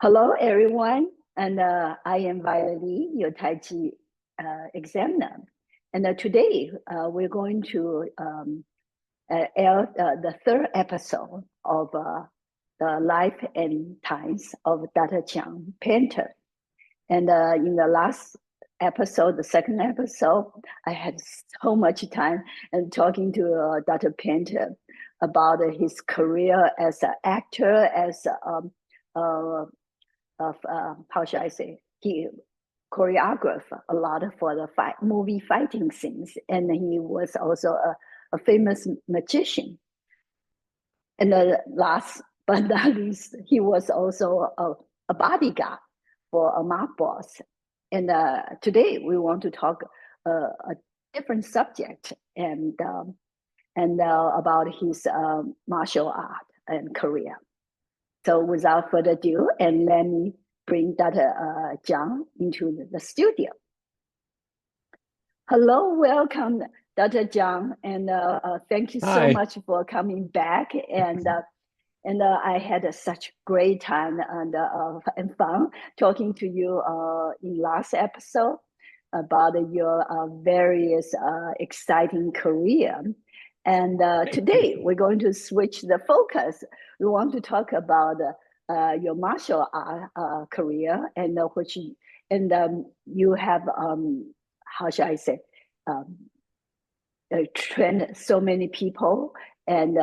Hello, everyone, and I am Violet, your Tai Chi examiner. And today we're going to air the third episode of the life and times of Dr. Jiang, painter. And in the last episode, the second episode, I had so much time and talking to Dr. Painter about his career as an actor, as how should I say, he choreographed a lot for the movie fighting scenes, and he was also a famous magician. And the last but not least, he was also a bodyguard for a mob boss. And today we want to talk a different subject and about his martial art and career. So without further ado, and let me bring Dr. Jiang into the studio. Hello, welcome, Dr. Jiang, and thank you so much for coming back. And I had such great time and fun talking to you in last episode about your various exciting career. And today we're going to switch the focus. We want to talk about your martial art career, and you have how should I say, trained so many people and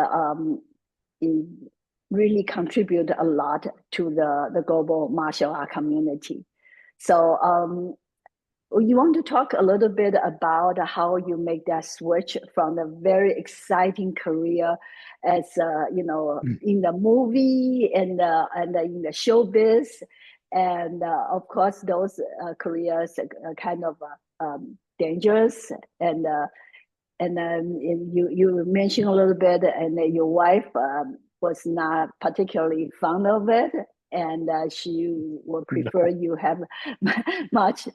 really contribute a lot to the global martial art community. So you want to talk a little bit about how you make that switch from the very exciting career as in the movie and in the showbiz, and of course those careers are kind of dangerous, and you mentioned a little bit, and your wife was not particularly fond of it. And she would prefer you have much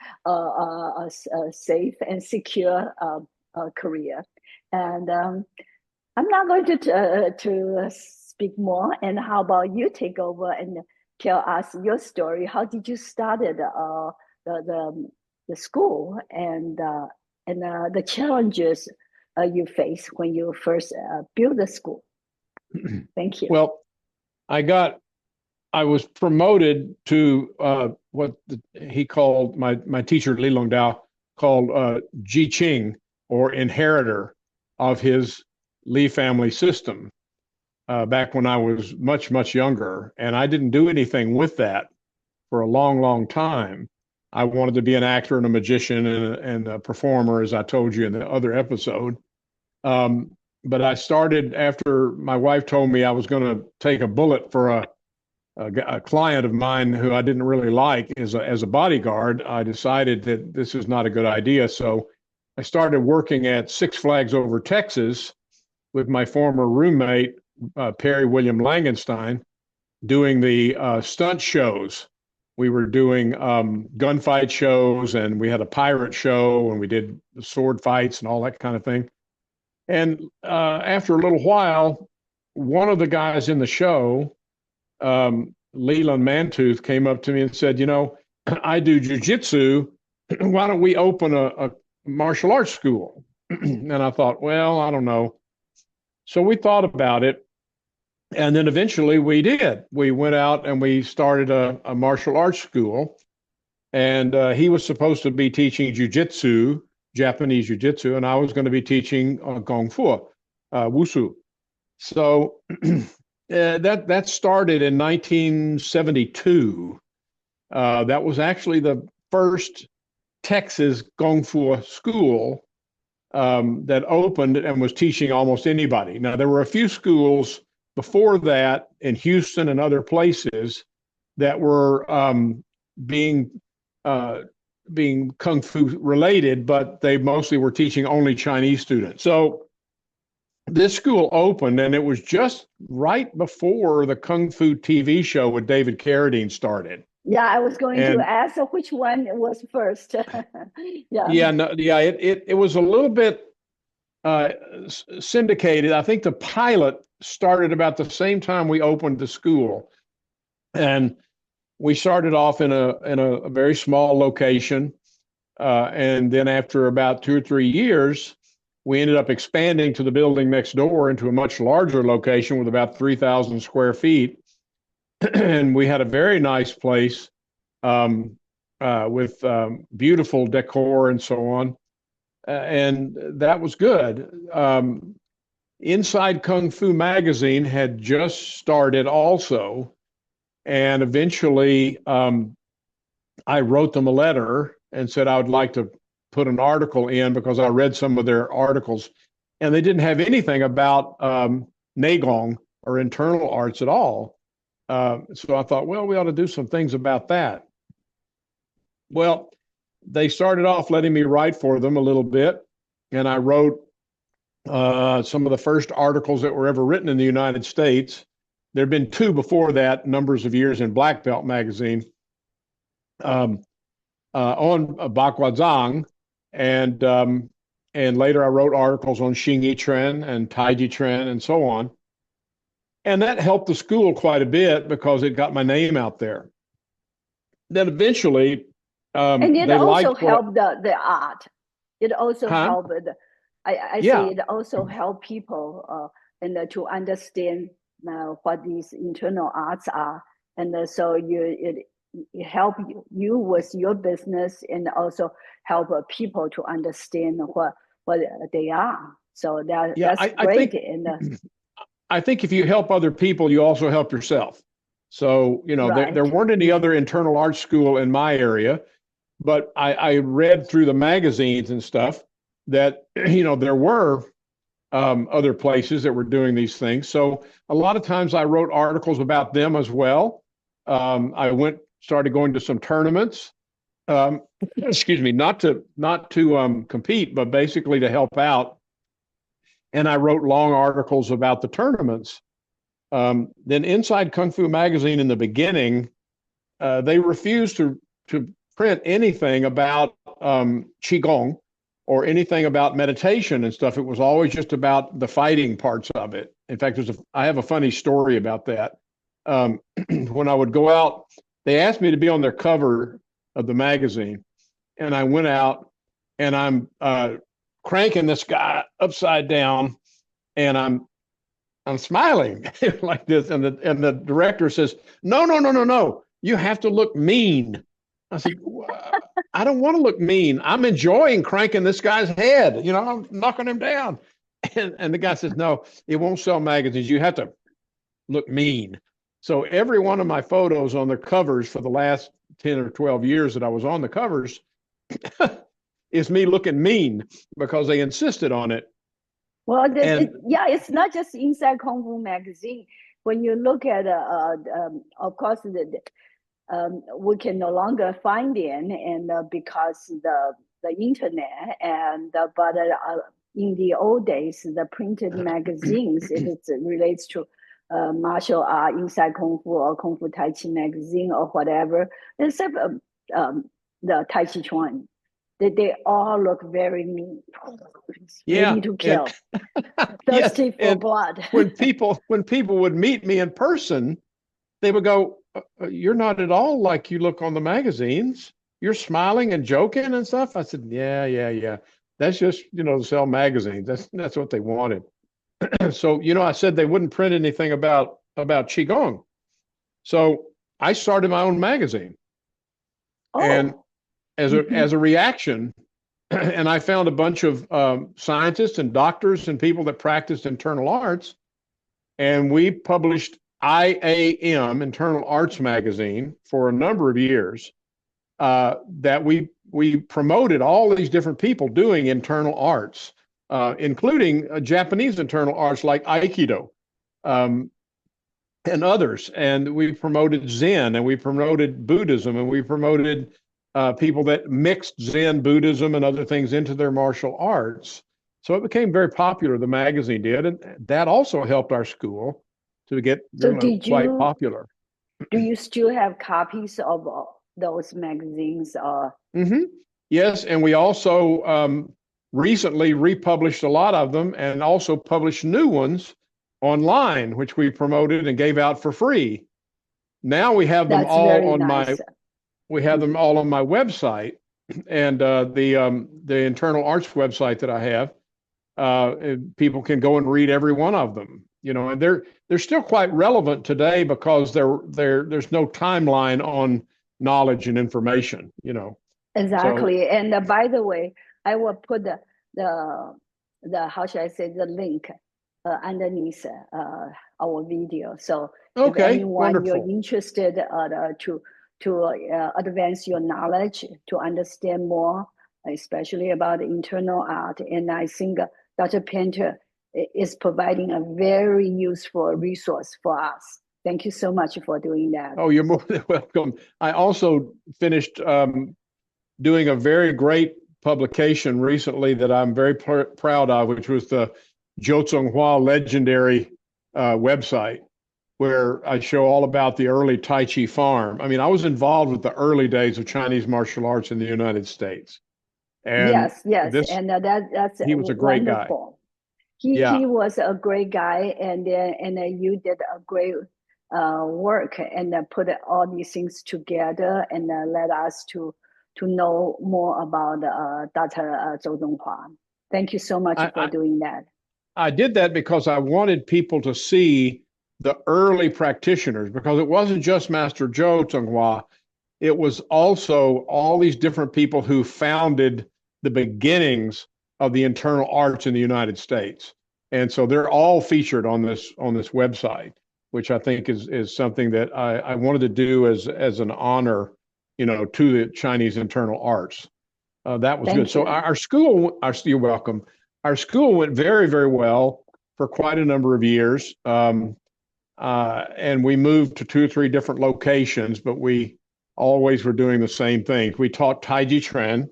safe and secure career. And I'm not going to speak more. And how about you take over and tell us your story? How did you started the school and the challenges you face when you first built the school? Thank you. Well, I was promoted to what he called, my teacher, Li Longdao, called Ji Qing, or inheritor of his Li family system, back when I was much, much younger. And I didn't do anything with that for a long, long time. I wanted to be an actor and a magician and a performer, as I told you in the other episode. But I started after my wife told me I was going to take a bullet for a client of mine who I didn't really like as a bodyguard. I decided that this is not a good idea. So I started working at Six Flags Over Texas with my former roommate, Perry William Langenstein, doing the stunt shows. We were doing gunfight shows, and we had a pirate show, and we did sword fights and all that kind of thing. And after a little while, one of the guys in the show, Leland Mantooth, came up to me and said, I do jujitsu. Why don't we open a martial arts school? And I thought, well, I don't know. So we thought about it. And then eventually we did. We went out and we started a martial arts school. And he was supposed to be teaching jujitsu, Japanese jiu-jitsu, and I was going to be teaching Kung Fu, Wushu. So that started in 1972. That was actually the first Texas Kung Fu school that opened and was teaching almost anybody. Now, there were a few schools before that in Houston and other places that were being Kung Fu related, but they mostly were teaching only Chinese students. So this school opened, and it was just right before the Kung Fu TV show with David Carradine started. Yeah, I was going to ask which one was first. It was a little bit syndicated. I think the pilot started about the same time we opened the school. And we started off in a very small location, and then after about 2 or 3 years, we ended up expanding to the building next door into a much larger location with about 3,000 square feet, and we had a very nice place um, with beautiful decor and so on, and that was good. Inside Kung Fu magazine had just started also, and eventually I wrote them a letter and said I would like to put an article in because I read some of their articles, and they didn't have anything about Neigong or internal arts at all. So I thought, well, we ought to do some things about that. Well, they started off letting me write for them a little bit, and I wrote some of the first articles that were ever written in the United States. There had been two before that, numbers of years in Black Belt magazine, on Baguazhang, and later I wrote articles on Xingyi Tren and Taiji Tren and so on. And that helped the school quite a bit because it got my name out there. Then eventually, and it they also liked helped the art. It also helped. I Yeah. say it also helped people and to understand what these internal arts are, and so it help you with your business, and also help people to understand what they are. So that's great. I think if you help other people, you also help yourself. So, Right. there weren't any other internal arts school in my area, but I read through the magazines and stuff that, there were other places that were doing these things. So a lot of times I wrote articles about them as well. I started going to some tournaments. Excuse me, not to compete, but basically to help out. And I wrote long articles about the tournaments. Then Inside Kung Fu magazine in the beginning, they refused to print anything about Qigong or anything about meditation and stuff. It was always just about the fighting parts of it. In fact, I have a funny story about that. When I would go out, they asked me to be on their cover of the magazine, and I went out and I'm cranking this guy upside down, and I'm smiling like this, and the director says, "No, you have to look mean." I said, "I don't want to look mean. I'm enjoying cranking this guy's head. I'm knocking him down." And the guy says, "No, it won't sell magazines. You have to look mean." So every one of my photos on the covers for the last 10 or 12 years that I was on the covers is me looking mean because they insisted on it. Well, it's not just Inside Kung Fu magazine. When you look at, of course, we can no longer find it, and because the internet, and but in the old days, the printed magazines, if it relates to martial art, Inside Kung Fu or Kung Fu Tai Chi magazine or whatever, except the Tai Chi Chuan. They all look very mean, ready to kill, thirsty for blood. when people would meet me in person, they would go, "You're not at all like you look on the magazines. You're smiling and joking and stuff." I said, "Yeah. That's just to sell magazines. That's what they wanted." So I said they wouldn't print anything about Qigong, so I started my own magazine. And as a reaction, and I found a bunch of scientists and doctors and people that practiced internal arts, and we published IAM, Internal Arts Magazine, for a number of years. That we promoted all these different people doing internal arts, including Japanese internal arts like Aikido, and others. And we promoted Zen, and we promoted Buddhism, and we promoted people that mixed Zen, Buddhism, and other things into their martial arts. So it became very popular, the magazine did, and that also helped our school to get quite popular. Do you still have copies of those magazines? Mm-hmm. Yes, and we also recently republished a lot of them, and also published new ones online, which we promoted and gave out for free. Now we have them That's all very on nice. them all on my website, and the internal arts website that I have. People can go and read every one of them, and they're still quite relevant today because there's no timeline on knowledge and information. So Exactly. And by the way, I will put the how should I say, the link underneath our video. So if okay, anyone you're wonderful. interested to advance your knowledge, to understand more, especially about internal art, and I think Dr. Painter is providing a very useful resource for us. Thank you so much for doing that. Oh, you're more than welcome. I also finished doing a very great publication recently that I'm very proud of, which was the Zhou legendary website, where I show all about the early Tai Chi farm. I mean, I was involved with the early days of Chinese martial arts in the United States. And Yes, and that's he was a great guy. wonderful. Yeah. He was a great guy, and you did a great work, and put all these things together, and led us to know more about Dr. Zhou Donghua. Thank you so much for I, doing that. I did that because I wanted people to see the early practitioners, because it wasn't just Master Zhou Donghua, it was also all these different people who founded the beginnings of the internal arts in the United States. And so they're all featured on this website, which I think is something that I wanted to do as an honor, to the Chinese internal arts. That was good. So our school, you're welcome. Our school went very, very well for quite a number of years. And we moved to 2 or 3 different locations, but we always were doing the same things. We taught Taiji Chuan,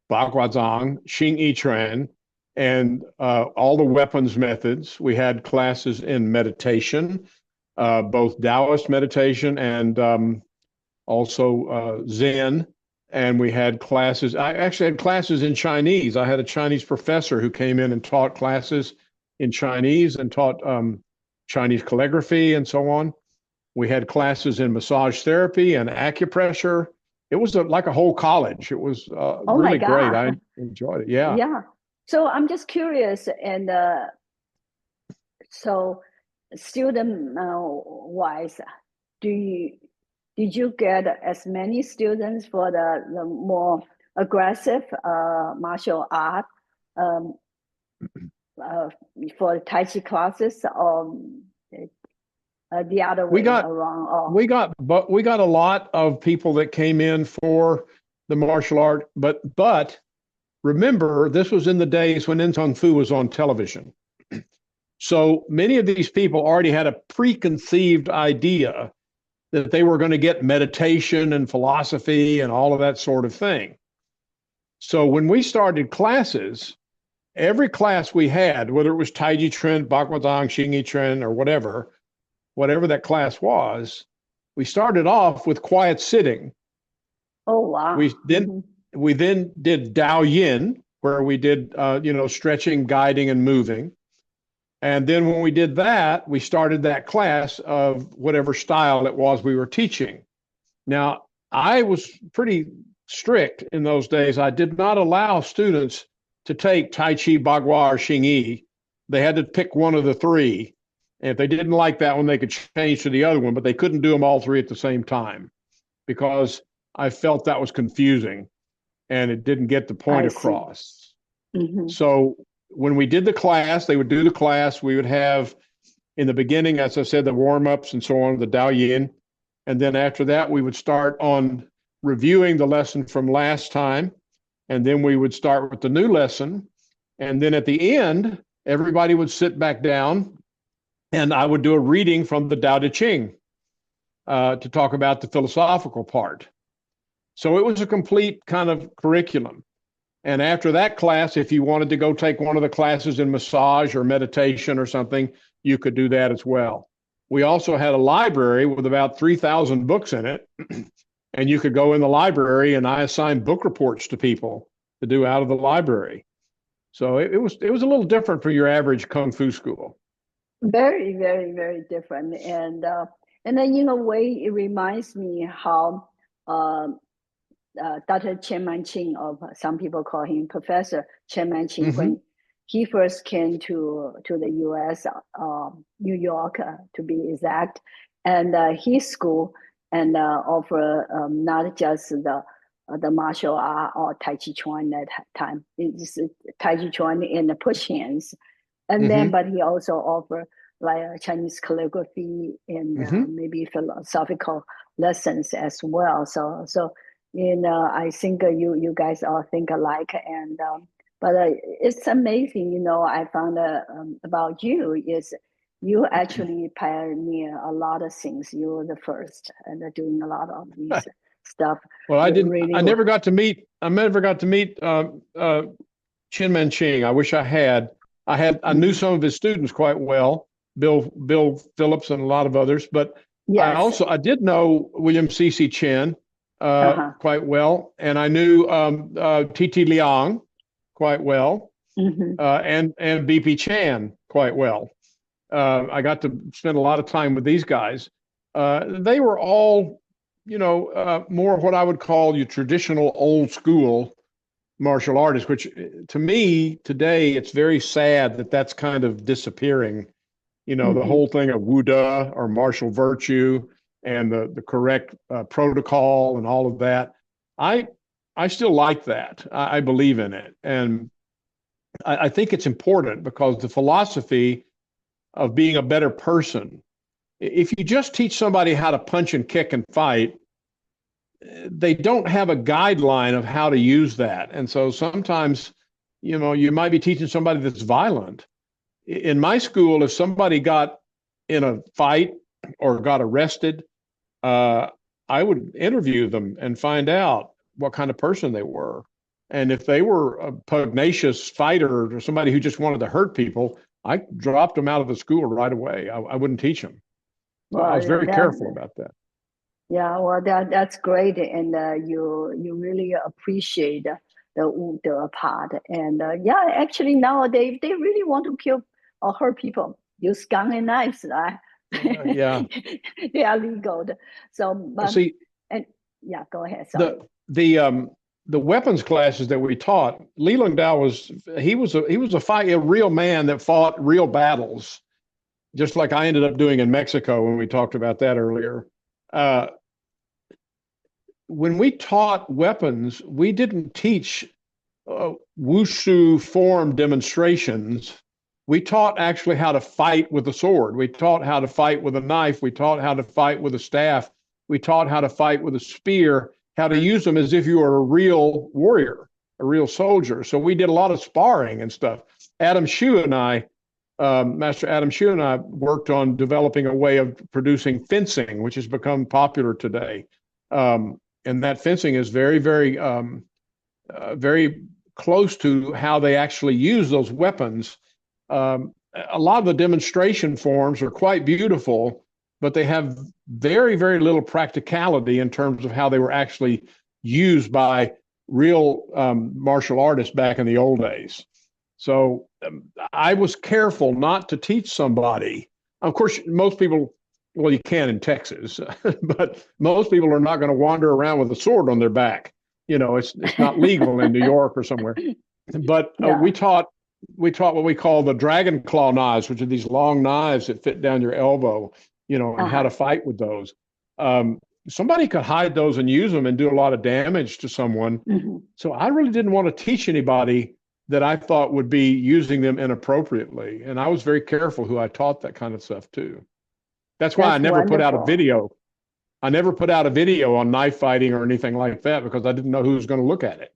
Baguazhang, Xing Yi Chuan, and all the weapons methods. We had classes in meditation, both Taoist meditation and also Zen. And we had classes. I actually had classes in Chinese. I had a Chinese professor who came in and taught classes in Chinese and taught Chinese calligraphy and so on. We had classes in massage therapy and acupressure. It was like a whole college. It was really great. I enjoyed it. Yeah. Yeah. So I'm just curious, and so student wise, did you get as many students for the more aggressive martial art for Tai Chi classes, or the other way around? We got a lot of people that came in for the martial art, but remember, this was in the days when In Kung Fu was on television. So many of these people already had a preconceived idea that they were going to get meditation and philosophy and all of that sort of thing. So when we started classes, every class we had, whether it was Taiji Chuan, Baguazhang, Xing Yi Chuan, or whatever that class was, we started off with quiet sitting. Oh, wow. We then did Dao Yin, where we did stretching, guiding, and moving. And then when we did that, we started that class of whatever style it was we were teaching. Now, I was pretty strict in those days. I did not allow students to take Tai Chi, Bagua, or Xing Yi. They had to pick one of the 3. And if they didn't like that one, they could change to the other one, but they couldn't do them all 3 at the same time, because I felt that was confusing and it didn't get the point across. Mm-hmm. So when we did the class, they would do the class. We would have, in the beginning, as I said, the warm-ups and so on, the Dao Yin. And then after that, we would start on reviewing the lesson from last time. And then we would start with the new lesson. And then at the end, everybody would sit back down and I would do a reading from the Tao Te Ching to talk about the philosophical part. So it was a complete kind of curriculum. And after that class, if you wanted to go take one of the classes in massage or meditation or something, you could do that as well. We also had a library with about 3,000 books in it. And you could go in the library, and I assigned book reports to people to do out of the library. So it was a little different from your average Kung Fu school. Very, very, very different. And And then in a way, it reminds me how uh, Dr. Chen Manqing, of some people call him Professor Chen Manqing, Mm-hmm. when he first came to the U.S., New York to be exact, and his school and offer not just the martial art or Tai Chi Chuan at that time. It's Tai Chi Chuan in the push hands, and then Mm-hmm. but he also offer like Chinese calligraphy and Mm-hmm. maybe philosophical lessons as well. I think you guys all think alike, and but it's amazing. I found about you is you actually pioneer a lot of things. You were the first and doing a lot of these stuff. Well, I didn't. Really, I never got to meet. I never got to meet Chin Man Ching. I wish I had. I knew mm, some of his students quite well, Bill Phillips and a lot of others. But yes, I did know William C.C. Chin uh-huh. quite well, and I knew T.T. Liang quite well, Hmm. and B.P. Chan quite well. I got to spend a lot of time with these guys. They were all, more of what I would call your traditional old school martial artists, which to me today, it's very sad that that's kind of disappearing. The Hmm. whole thing of Wuda or martial virtue and the correct protocol and all of that. I I still like that. I believe in it, and I think it's important because the philosophy of being a better person. If you just teach somebody how to punch and kick and fight, they don't have a guideline of how to use that. And so sometimes, you might be teaching somebody that's violent. In my school, if somebody got in a fight or got arrested, uh, I would interview them and find out what kind of person they were. And if they were a pugnacious fighter or somebody who just wanted to hurt people, I dropped them out of the school right away. I wouldn't teach them. So I was Well, very careful about that. yeah, well, that's great, and you really appreciate the Wude part, and yeah, actually nowadays they really want to kill or hurt people, use gun and knives, right? Yeah. They are legal. So, Well, but see, and yeah, go ahead. the Sorry. the weapons classes that we taught, Li Dao was a real man that fought real battles, just like I ended up doing in Mexico when we talked about that earlier. Uh, when we taught weapons, we didn't teach wushu form demonstrations. We taught actually how to fight with a sword. We taught how to fight with a knife. We taught how to fight with a staff. We taught how to fight with a spear, how to use them as if you were a real warrior, a real soldier. So we did a lot of sparring and stuff. Adam Shu and I, Master Adam Shu and I worked on developing a way of producing fencing, which has become popular today. And that fencing is very close to how they actually use those weapons. A lot of the demonstration forms are quite beautiful, but they have very, very little practicality in terms of how they were actually used by real martial artists back in the old days. So I was careful not to teach somebody. Of course, most people, well, you can in Texas, but most people are not going to wander around with a sword on their back. It's not legal in New York or somewhere. But Yeah. we taught what we call the dragon claw knives, which are these long knives that fit down your elbow, and how Uh-huh. to fight with those. Somebody could hide those and use them and do a lot of damage to someone. Hmm. So I really didn't want to teach anybody that I thought would be using them inappropriately. And I was very careful who I taught that kind of stuff to. That's why I That's never put out a wonderful. video. I never put out a video on knife fighting or anything like that because I didn't know who was going to look at it.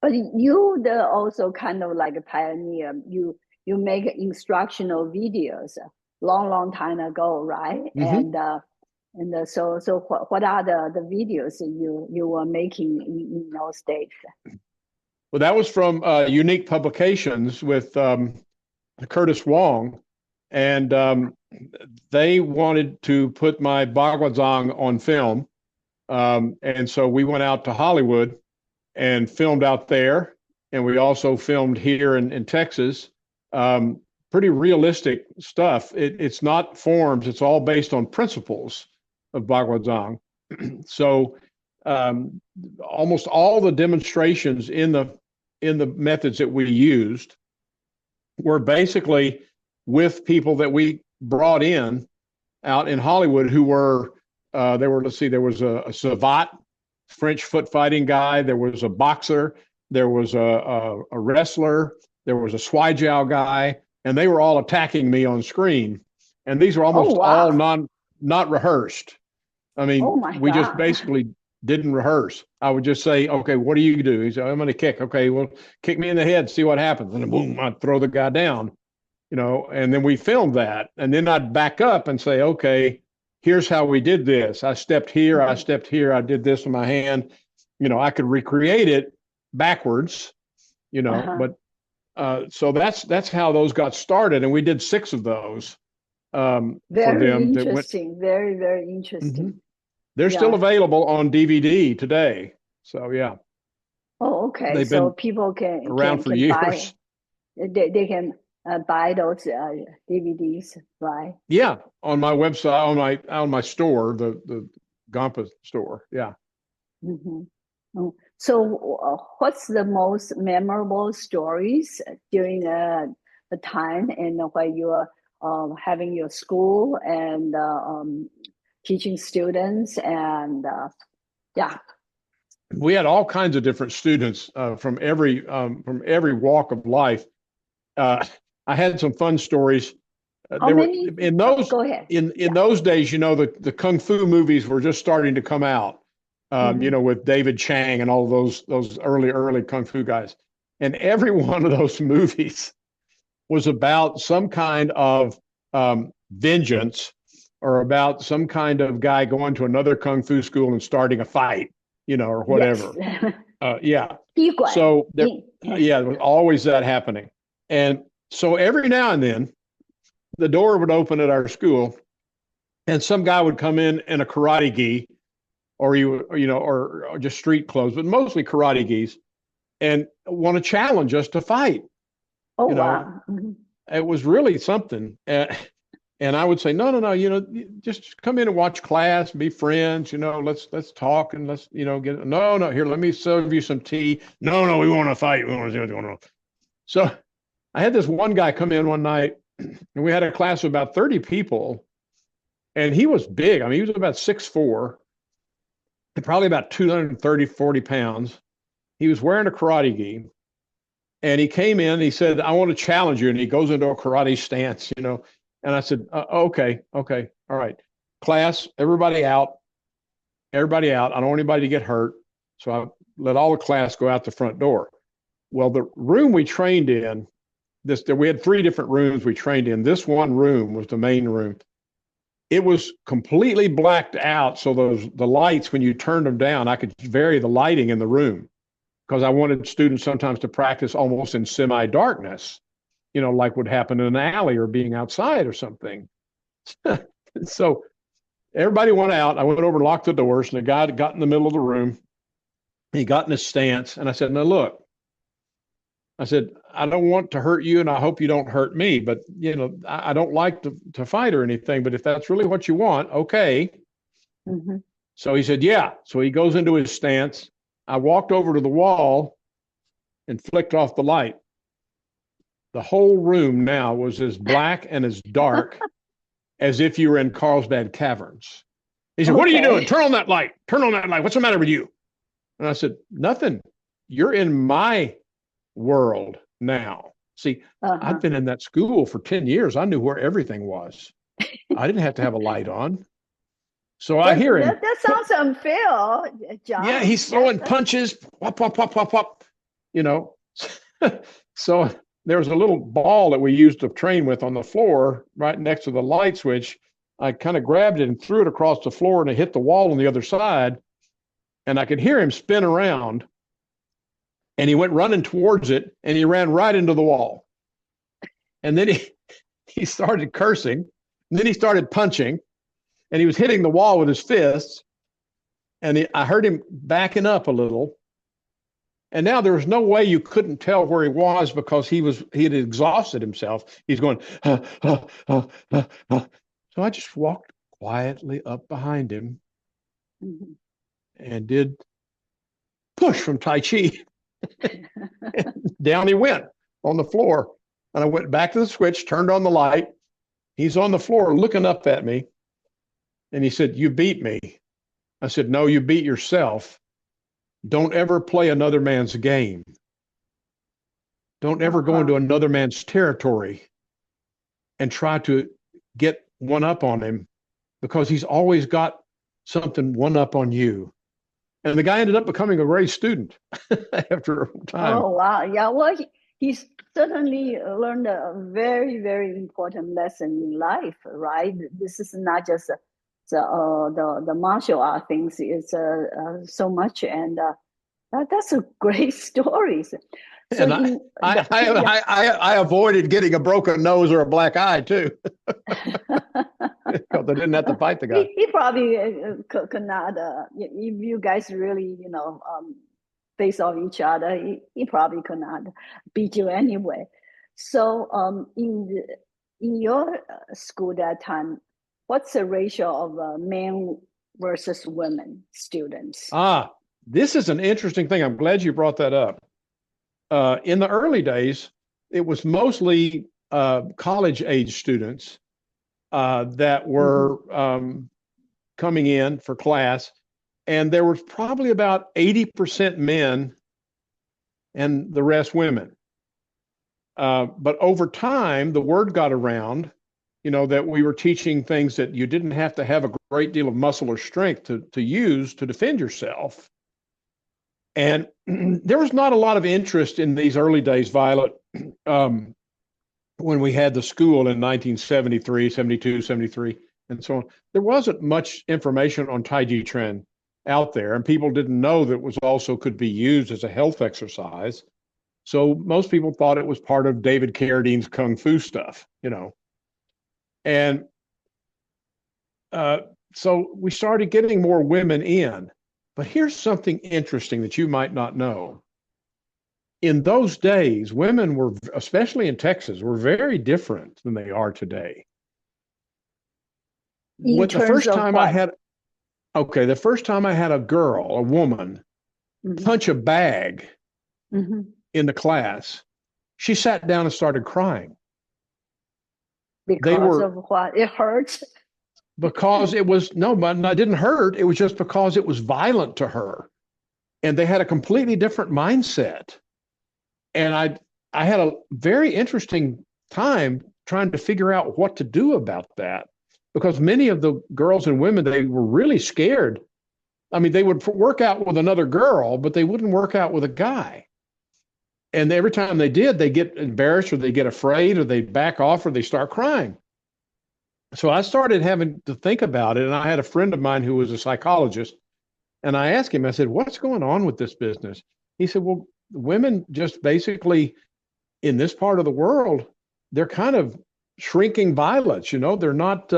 But you the also kind of like a pioneer. You make instructional videos long time ago, right? Mm-hmm. So what are the videos you were making in those days? Well, that was from Unique Publications with Curtis Wong, and they wanted to put my Baguazhang on film, and so we went out to Hollywood and filmed out there, and we also filmed here in Texas. pretty realistic stuff. It's not forms. It's all based on principles of Baguazhang. So almost all the demonstrations in the methods that we used were basically with people that we brought in out in Hollywood who were let's see, there was a savate, French foot fighting guy, there was a boxer, there was a wrestler, there was a Swijiao guy, and they were all attacking me on screen. And these were almost all not rehearsed. I mean, we just basically didn't rehearse. I would just say, okay, what do you do? He said, I'm going to kick. Okay, well, kick me in the head, see what happens. And then boom, I'd throw the guy down, and then we filmed that. And then I'd back up and say, okay, here's how we did this. I stepped here, I stepped here, I did this with my hand. I could recreate it backwards, but so that's how those got started. And we did 6 of those. Very for them interesting. Very, very interesting. Mm-hmm. They're still available on DVD today. So, yeah. Oh, okay. They've so been people can around for years. They can buy those DVDs, right? Yeah, on my website, on my store, the Gampa store. Yeah. Mm-hmm. So, what's the most memorable stories during the time and when you are having your school and teaching students and we had all kinds of different students from every walk of life. I had some fun stories. In those go ahead. In those days, the kung fu movies were just starting to come out. With David Chang and all those early kung fu guys, and every one of those movies was about some kind of vengeance or about some kind of guy going to another kung fu school and starting a fight, or whatever. Yes. Yeah. Ti Guan. So there was always that happening. And so every now and then the door would open at our school and some guy would come in a karate gi or just street clothes, but mostly karate gis, and want to challenge us to fight. Oh, wow. Mm-hmm. It was really something. And I would say, no, just come in and watch class, be friends, let's talk and let's, no, here, let me serve you some tea. No, we want to fight. We want to do it. So I had this one guy come in one night and we had a class of about 30 people and he was big. I mean, he was about 6'4", and probably about 230, 40 pounds. He was wearing a karate gi. And he came in, he said, I want to challenge you. And he goes into a karate stance, And I said, okay, all right. Class, everybody out. I don't want anybody to get hurt. So I let all the class go out the front door. Well, the room we trained in, we had 3 different rooms we trained in. This one room was the main room. It was completely blacked out. So the lights, when you turned them down, I could vary the lighting in the room because I wanted students sometimes to practice almost in semi-darkness, like would happen in an alley or being outside or something. So everybody went out. I went over and locked the doors, and the guy got in the middle of the room. He got in his stance, and I said, now look, I don't want to hurt you, and I hope you don't hurt me, but, I don't like to fight or anything, but if that's really what you want, okay. Mm-hmm. So he said, yeah. So he goes into his stance. I walked over to the wall and flicked off the light. The whole room now was as black and as dark as if you were in Carlsbad Caverns. He said, What are you doing? Turn on that light. What's the matter with you? And I said, nothing. You're in my world now. See, I've been in that school for 10 years. I knew where everything was. I didn't have to have a light on. So I hear him. That sounds unfair, John. Yeah, he's throwing punches. Whop, whop, whop, whop, whop. So there was a little ball that we used to train with on the floor right next to the light switch. I kind of grabbed it and threw it across the floor, and it hit the wall on the other side. And I could hear him spin around. And he went running towards it, and he ran right into the wall. And then he started cursing. And then he started punching. And he was hitting the wall with his fists. And I heard him backing up a little. And now there was no way you couldn't tell where he was because he had exhausted himself. He's going, So I just walked quietly up behind him and did push from Tai Chi. Down he went on the floor. And I went back to the switch, turned on the light. He's on the floor looking up at me. And he said, "You beat me." I said, "No, you beat yourself. Don't ever play another man's game. Don't ever go into another man's territory and try to get one up on him, because he's always got something one up on you." And the guy ended up becoming a great student after a time. Oh, wow. Yeah, well, he certainly learned a very, very important lesson in life, right? This is not just the martial art things, it's so much. And that's a great story. So and I avoided getting a broken nose or a black eye too, because I didn't have to fight the guy. He probably could not. If you guys really, face off each other, he probably could not beat you anyway. So, in your school that time, what's the ratio of men versus women students? This is an interesting thing. I'm glad you brought that up. In the early days, it was mostly college-age students that were coming in for class, and there was probably about 80% men and the rest women. But over time, the word got around, that we were teaching things that you didn't have to have a great deal of muscle or strength to use to defend yourself. And there was not a lot of interest in these early days, Violet, when we had the school in 1973, 72, 73, and so on. There wasn't much information on Tai Chi Chuan out there, and people didn't know that it was also could be used as a health exercise. So most people thought it was part of David Carradine's Kung Fu stuff, And so we started getting more women in. But here's something interesting that you might not know. In those days, women were, especially in Texas, were very different than they are today. The first time I had a girl, a woman, punch a bag in the class, she sat down and started crying. Because of what? It hurts? Because it was, no, but it didn't hurt. It was just because it was violent to her. And they had a completely different mindset. And I had a very interesting time trying to figure out what to do about that, because many of the girls and women, they were really scared. I mean, they would work out with another girl, but they wouldn't work out with a guy. And every time they did, they get embarrassed, or they get afraid, or they back off, or they start crying. So I started having to think about it. And I had a friend of mine who was a psychologist. And I asked him, I said, "What's going on with this business?" He said, "Well, women just basically in this part of the world, they're kind of shrinking violets. They're not,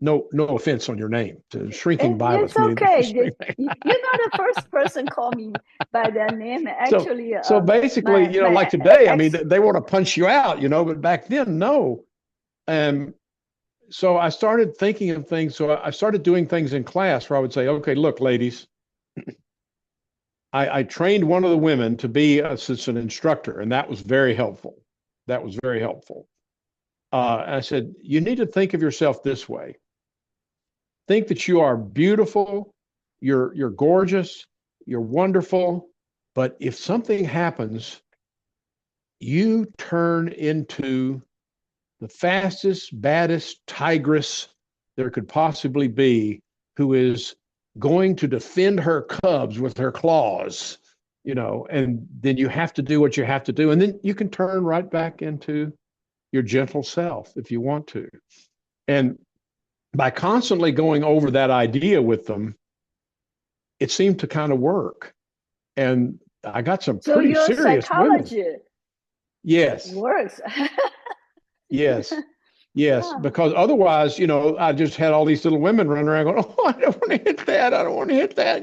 no offense on your name, to shrinking violets." It's okay. You're not the first person call me by that name. Actually, so basically, like today, I mean, they want to punch you out, but back then, no. So I started thinking of things. So I started doing things in class where I would say, "Okay, look, ladies, I trained one of the women to be an instructor, and that was very helpful. I said, you need to think of yourself this way. Think that you are beautiful, you're gorgeous, you're wonderful, but if something happens, you turn into the fastest, baddest tigress there could possibly be, who is going to defend her cubs with her claws, and then you have to do what you have to do. And then you can turn right back into your gentle self if you want to." And by constantly going over that idea with them, it seemed to kind of work. And I got some pretty serious psychology women. Yes. Works. Yes. Yes. Yeah. Because otherwise, I just had all these little women running around going, "Oh, I don't want to hit that. I don't want to hit that,"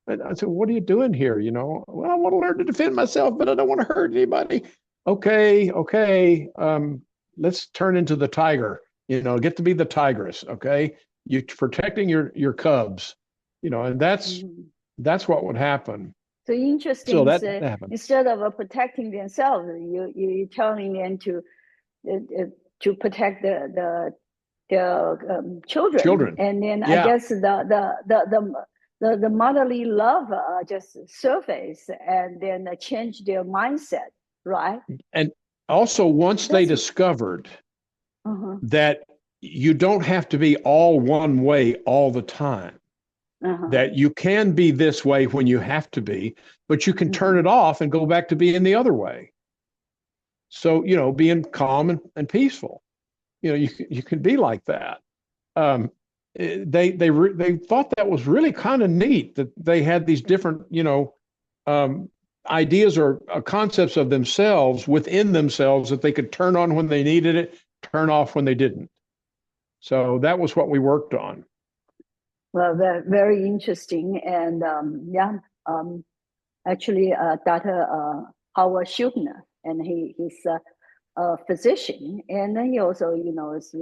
And I said, what are you doing here? Well, I want to learn to defend myself, but I don't want to hurt anybody. Okay, okay. Let's turn into the tiger, get to be the tigress. Okay. You're protecting your cubs, and Mhm. that's what would happen. So So interesting. that So happened. instead of protecting themselves, you telling them to protect the children, Children. and then I Yeah. guess the motherly love just surface, and then change their mindset, right? And also, once they That's discovered uh-huh, that you don't have to be all one way all the time, uh-huh, that you can be this way when you have to be, but you can turn mm-hmm, it off and go back to being the other way. So, being calm and peaceful, you can be like that. Um, they thought that was really kind of neat that they had these different, um, ideas or concepts of themselves within themselves that they could turn on when they needed it, turn off when they didn't. So that was what we worked on. well, very, very interesting. And yeah, actually, Dr. Howard Schubner, and he's a physician, and then he also, is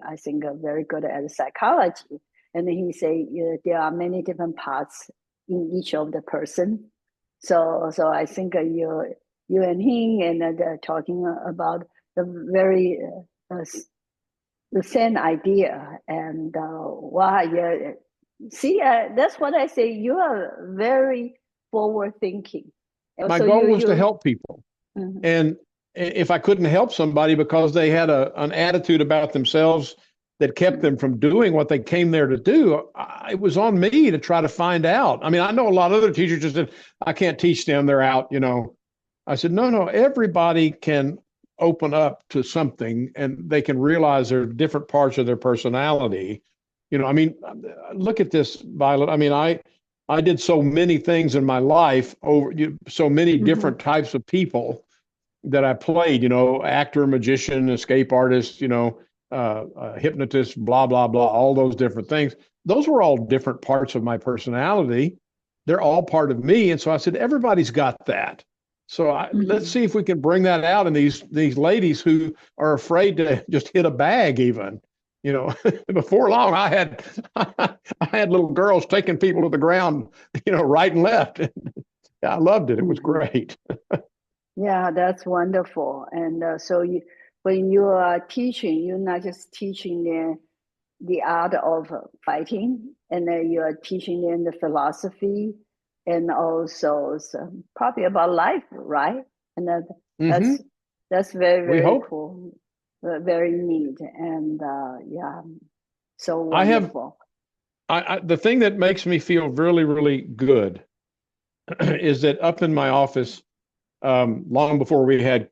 I think very good at psychology. And he say there are many different parts in each of the person. So I think you and him and they're talking about the very the same idea. And wow, yeah. See, that's what I say. You are very forward thinking. My So goal was to you. help people. Mhm. And if I couldn't help somebody because they had an attitude about themselves that kept them from doing what they came there to do, it was on me to try to find out. I mean, I know a lot of other teachers just said, I can't teach them, they're out. I said, no, everybody can open up to something and they can realize there are different parts of their personality. I mean, look at this, Violet. I mean, I did so many things in my life over so many Mhm. different types of people that I played, actor, magician, escape artist, hypnotist, blah, blah, blah, all those different things. Those were all different parts of my personality. They're all part of me. And so I said, everybody's got that. So let's Mhm. see if we can bring that out in these ladies who are afraid to just hit a bag even. Before long, I had little girls taking people to the ground, right and left. I loved it. It was Mhm. great. Yeah, that's wonderful. And so when you are teaching, you're not just teaching them the art of fighting, and then you are teaching them the philosophy, and also probably about life, right? And Hmm. that's that's very, We very hope. cool, very neat, and yeah, so I have wonderful. the thing that makes me feel really, really good is that up in my office, long before we had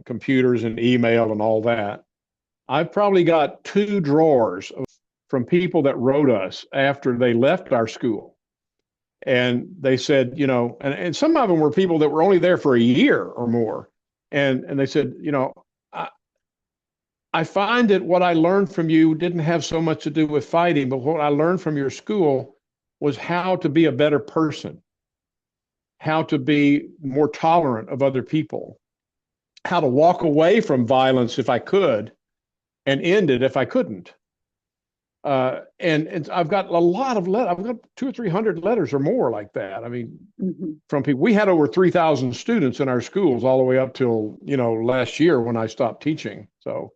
computers and email and all that, I've probably got two drawers from people that wrote us after they left our school. And they said, and some of them were people that were only there for a year or more. And they said, I, I find that what I learned from you didn't have so much to do with fighting, but what I learned from your school was how to be a better person, how to be more tolerant of other people, how to walk away from violence if I could and end it if I couldn't. And I've got a lot of letters. I've got 200 or 300 letters or more like that. I mean, Mhm. from people. We had over 3,000 students in our schools all the way up till last year when I stopped teaching. So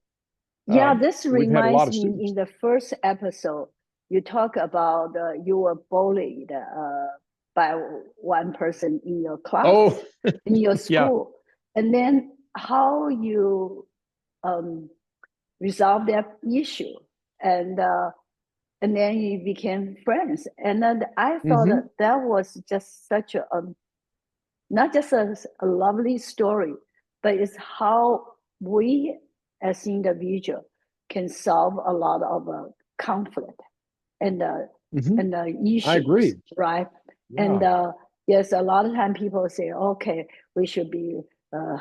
Yeah, this we've had a lot reminds of me students. in the first episode, you talk about you were bullied by one person in your class, Oh, in your yeah. school, and then how you um, resolve that issue, and uh, and then you became friends. And then I thought Hmm. that was just such not just a lovely story, but it's how we as individual can solve a lot of conflict and Hmm. I issues, agree. right? And Yeah. yes, a lot of time people say, okay, we should be, uh,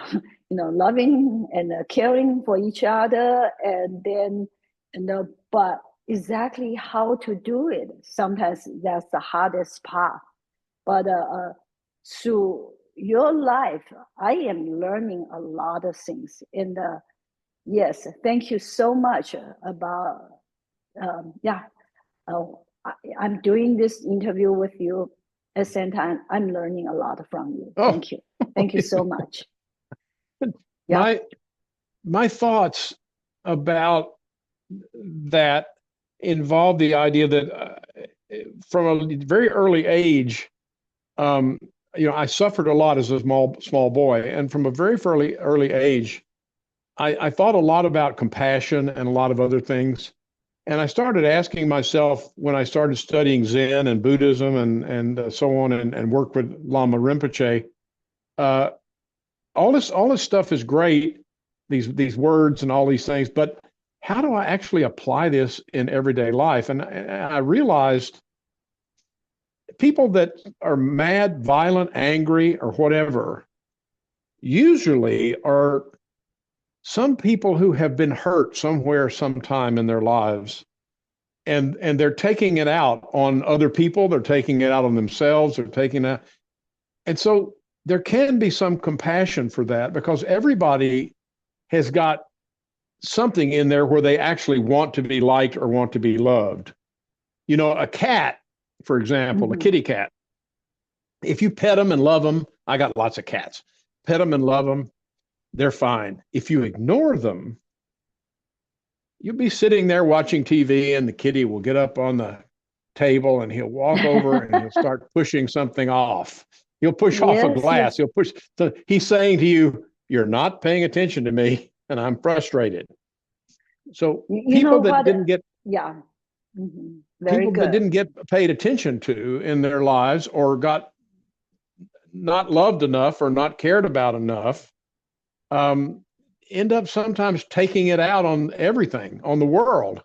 loving and caring for each other, and then, but exactly how to do it, sometimes that's the hardest part. But through your life, I am learning a lot of things. And yes, thank you so much about, yeah, uh, I'm doing this interview with you. At the same time, I'm learning a lot from you. Oh, Thank you. Thank you so much. Yeah. My thoughts about that involve the idea that from a very early age, um, I suffered a lot as a small boy, and from a very early age, I thought a lot about compassion and a lot of other things. And I started asking myself when I started studying Zen and Buddhism and so on, and worked with Lama Rinpoche. Uh, all this stuff is great, these words and all these things, but how do I actually apply this in everyday life? And I realized people that are mad, violent, angry, or whatever usually are some people who have been hurt somewhere, sometime in their lives, and they're taking it out on other people. They're taking it out on themselves. They're taking it, and so there can be some compassion for that because everybody has got something in there where they actually want to be liked or want to be loved. A cat, for example, a kitty cat. If you pet them and love them, I got lots of cats. Pet them and love them, they're fine. If you ignore them, you'll be sitting there watching TV and the kitty will get up on the table and he'll walk over and he'll start pushing something off. He'll push off a glass. Yes. He'll push. So he's saying to you, "You're not paying attention to me, and I'm frustrated." So people that didn't get people that didn't get paid attention to in their lives or got not loved enough or not cared about enough, end up sometimes taking it out on everything, on the world,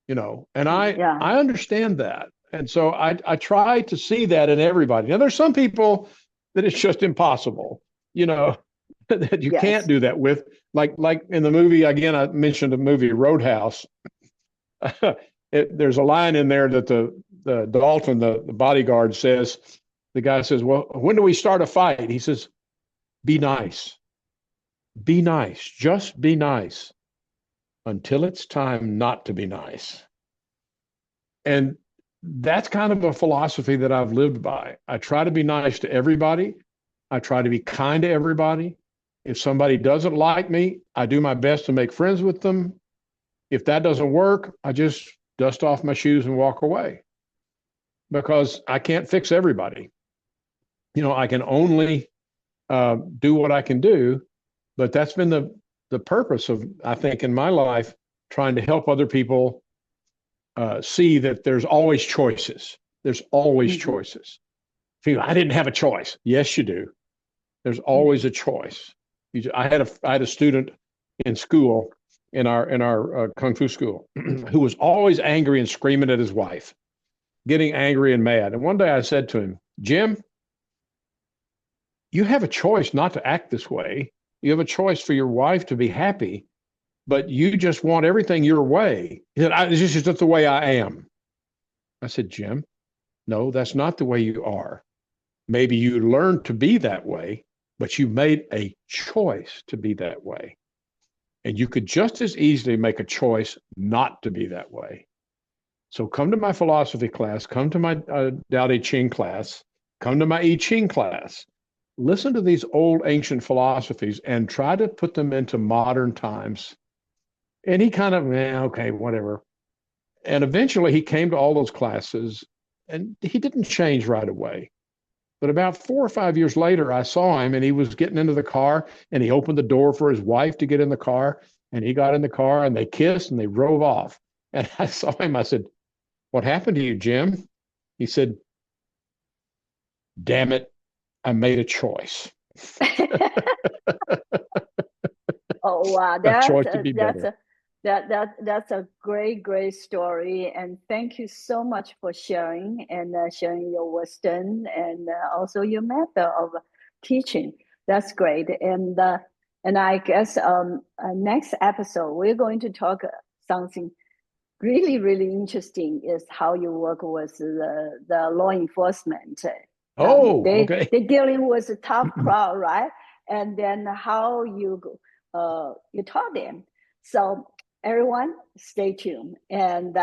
and I understand that. And so I try to see that in everybody. Now, there's some people that it's just impossible, that you can't do that with. Like in the movie, again, I mentioned the movie Roadhouse. There's a line in there that the Dalton, the bodyguard, says, the guy says, "Well, when do we start a fight?" He says, "Be nice. Be nice. Just be nice until it's time not to be nice." And that's kind of a philosophy that I've lived by. I try to be nice to everybody. I try to be kind to everybody. If somebody doesn't like me, I do my best to make friends with them. If that doesn't work, I just dust off my shoes and walk away because I can't fix everybody. I can only do what I can do, but that's been the purpose of, I think, in my life, trying to help other people see that there's always choices. There's always choices. I didn't have a choice. Yes, you do. There's always a choice. I had a student in school, in our kung fu school, who was always angry and screaming at his wife, getting angry and mad. And one day I said to him, "Jim, you have a choice not to act this way. You have a choice for your wife to be happy, but you just want everything your way." He said, "This is just the way I am." I said, "Jim, no, that's not the way you are. Maybe you learned to be that way, but you made a choice to be that way. And you could just as easily make a choice not to be that way. So come to my philosophy class, come to my Tao Te Ching class, come to my I Ching class. Listen to these old ancient philosophies and try to put them into modern times." And he kind of, okay, whatever. And eventually he came to all those classes and he didn't change right away. But about 4 or 5 years later, I saw him and he was getting into the car and he opened the door for his wife to get in the car. And he got in the car and they kissed and they drove off. And I saw him. I said, "What happened to you, Jim?" He said, "Damn it, I made a choice." Oh wow, A choice to be better. That's a great story, and thank you so much for sharing and sharing your wisdom and also your method of teaching. That's great, and I guess next episode we're going to talk something really interesting is how you work with the law enforcement. Okay. They're dealing with a tough crowd, right? And then how you taught them. So everyone, stay tuned and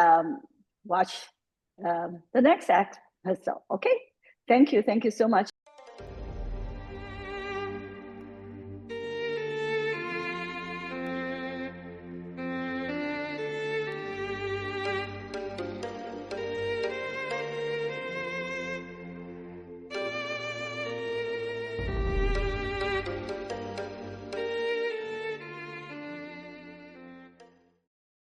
watch the next episode. Okay, thank you so much.